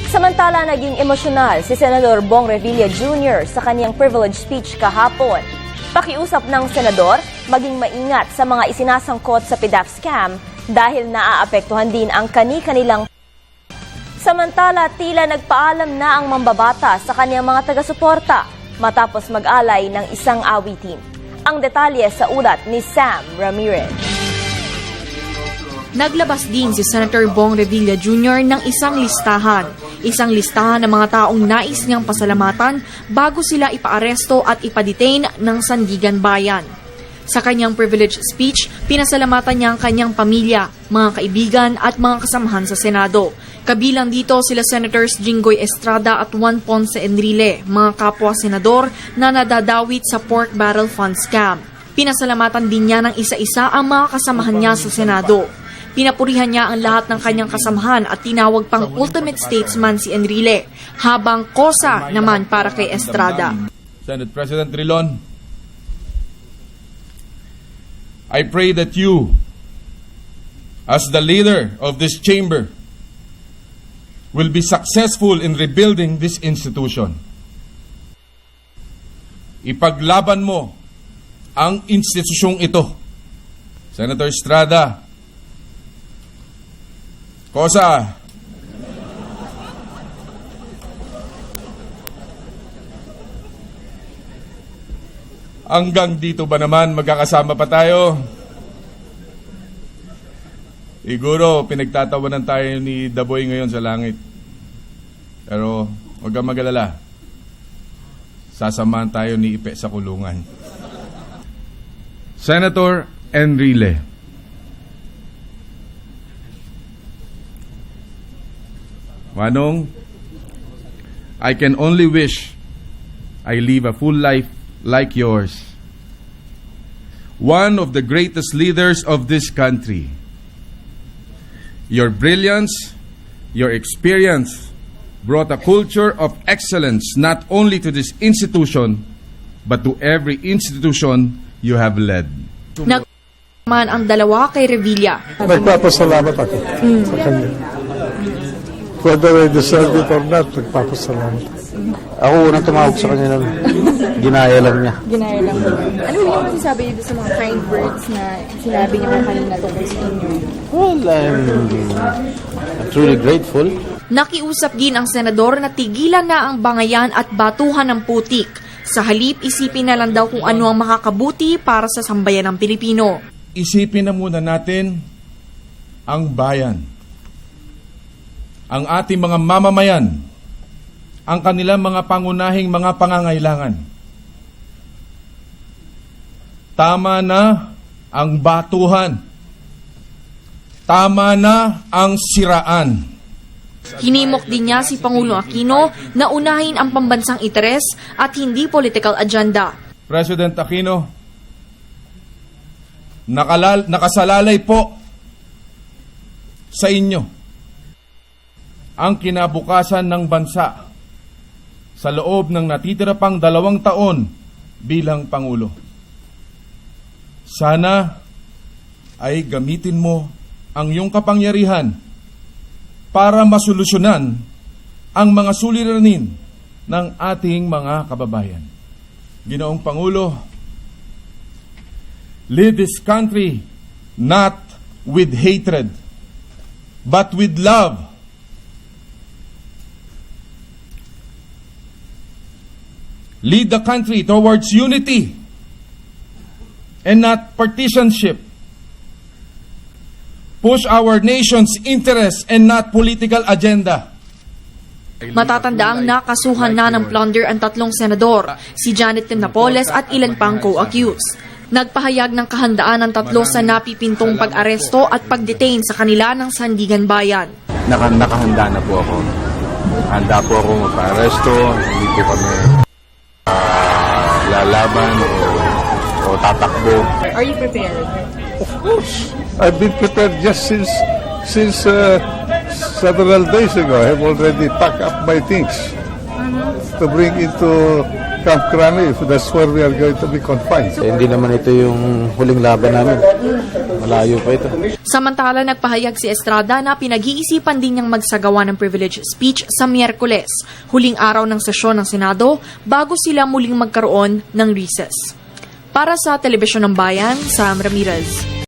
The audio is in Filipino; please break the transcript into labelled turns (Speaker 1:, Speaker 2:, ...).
Speaker 1: Samantala, naging emosyonal si Senador Bong Revilla Jr. sa kanyang privilege speech kahapon. Pakiusap ng senador, maging maingat sa mga isinasangkot sa PDAF scam dahil naaapektuhan din ang kani-kanilang. Samantala, tila nagpaalam na ang mambabata sa kanyang mga taga-suporta matapos mag-alay ng isang awitin. Ang detalye sa ulat ni Sam Ramirez.
Speaker 2: Naglabas din si Senator Bong Revilla Jr. ng isang listahan. Isang listahan ng mga taong nais niyang pasalamatan bago sila ipaaresto at ipadetain ng Sandigan Bayan. Sa kanyang privilege speech, pinasalamatan niya ang kanyang pamilya, mga kaibigan at mga kasamahan sa Senado. Kabilang dito sila Senators Jinggoy Estrada at Juan Ponce Enrile, mga kapwa-senador na nadadawit sa pork barrel fund scam. Pinasalamatan din niya ng isa-isa ang mga kasamahan niya sa Senado. Pinapurihan niya ang lahat ng kanyang kasamahan at tinawag pang ultimate statesman si Enrile, habang kosa naman para kay Estrada.
Speaker 3: Senate President Trilon, I pray that you, as the leader of this chamber, will be successful in rebuilding this institution. Ipaglaban mo ang institusyong ito. Senator Estrada, kosa. Hanggang dito ba naman magkakasama pa tayo? Siguro pinagtatawanan tayo ni Daboy ngayon sa langit. Pero huwag kang mag-alala. Sasamahan tayo ni Ipe sa kulungan. Senator Enrile, Manong, I can only wish I live a full life like yours. One of the greatest leaders of this country. Your brilliance, your experience brought a culture of excellence not only to this institution, but to every institution you have led.
Speaker 2: Naman ang dalawa kay Revilla.
Speaker 4: Nagpapasalamat ako sa kanya. Whether I deserve it or not, nagpapasalamat.
Speaker 5: Ako unang tumawag sa kanya ng ginaya lang niya.
Speaker 6: Ginaya lang. Ano yung masasabi niyo sa mga kind words na sinabi niyo kanina tungkol sa inyo?
Speaker 5: Well, I'm truly grateful.
Speaker 2: Nakiusap din ang senador na tigilan na ang bangayan at batuhan ng putik. Sa halip, isipin na lang daw kung ano ang makakabuti para sa sambayan ng Pilipino.
Speaker 3: Isipin na muna natin ang bayan, ang ating mga mamamayan, ang kanilang mga pangunahing mga pangangailangan. Tama na ang batuhan. Tama na ang siraan.
Speaker 2: Hinimok din niya si Pangulo Aquino na unahin ang pambansang interes at hindi political agenda.
Speaker 3: President Aquino, nakasalalay po sa inyo ang kinabukasan ng bansa sa loob ng natitira pang 2 taon bilang Pangulo. Sana ay gamitin mo ang iyong kapangyarihan para masolusyonan ang mga suliranin ng ating mga kababayan. Ginoong Pangulo, lead this country not with hatred, but with love. Lead the country towards unity and not partisanship. Push our nation's interests and not political agenda.
Speaker 2: Matatandaang nakasuhan na ng plunder ang 3 senador, si Janet Napoles at ilan pang co-accused. Nagpahayag ng kahandaan ng 3 sa napipintong pag-aresto at pag-detain sa kanila ng Sandigan Bayan.
Speaker 5: Nakahanda na po ako. Handa po ako magpa-aresto. Hindi po kami lalaban o tatakbo.
Speaker 6: Are you prepared?
Speaker 4: Of course. I've been prepared just since several days ago. I have already packed up my things to bring into Camp Crame if that's where we are going to be confined.
Speaker 5: Hindi naman ito yung huling laban namin. Malayo pa ito.
Speaker 2: Samantala, nagpahayag si Estrada na pinag-iisipan din niyang magsagawa ng privilege speech sa Miyerkules, huling araw ng sesyon ng Senado, bago sila muling magkaroon ng recess. Para sa Telebisyon ng Bayan, Sam Ramirez.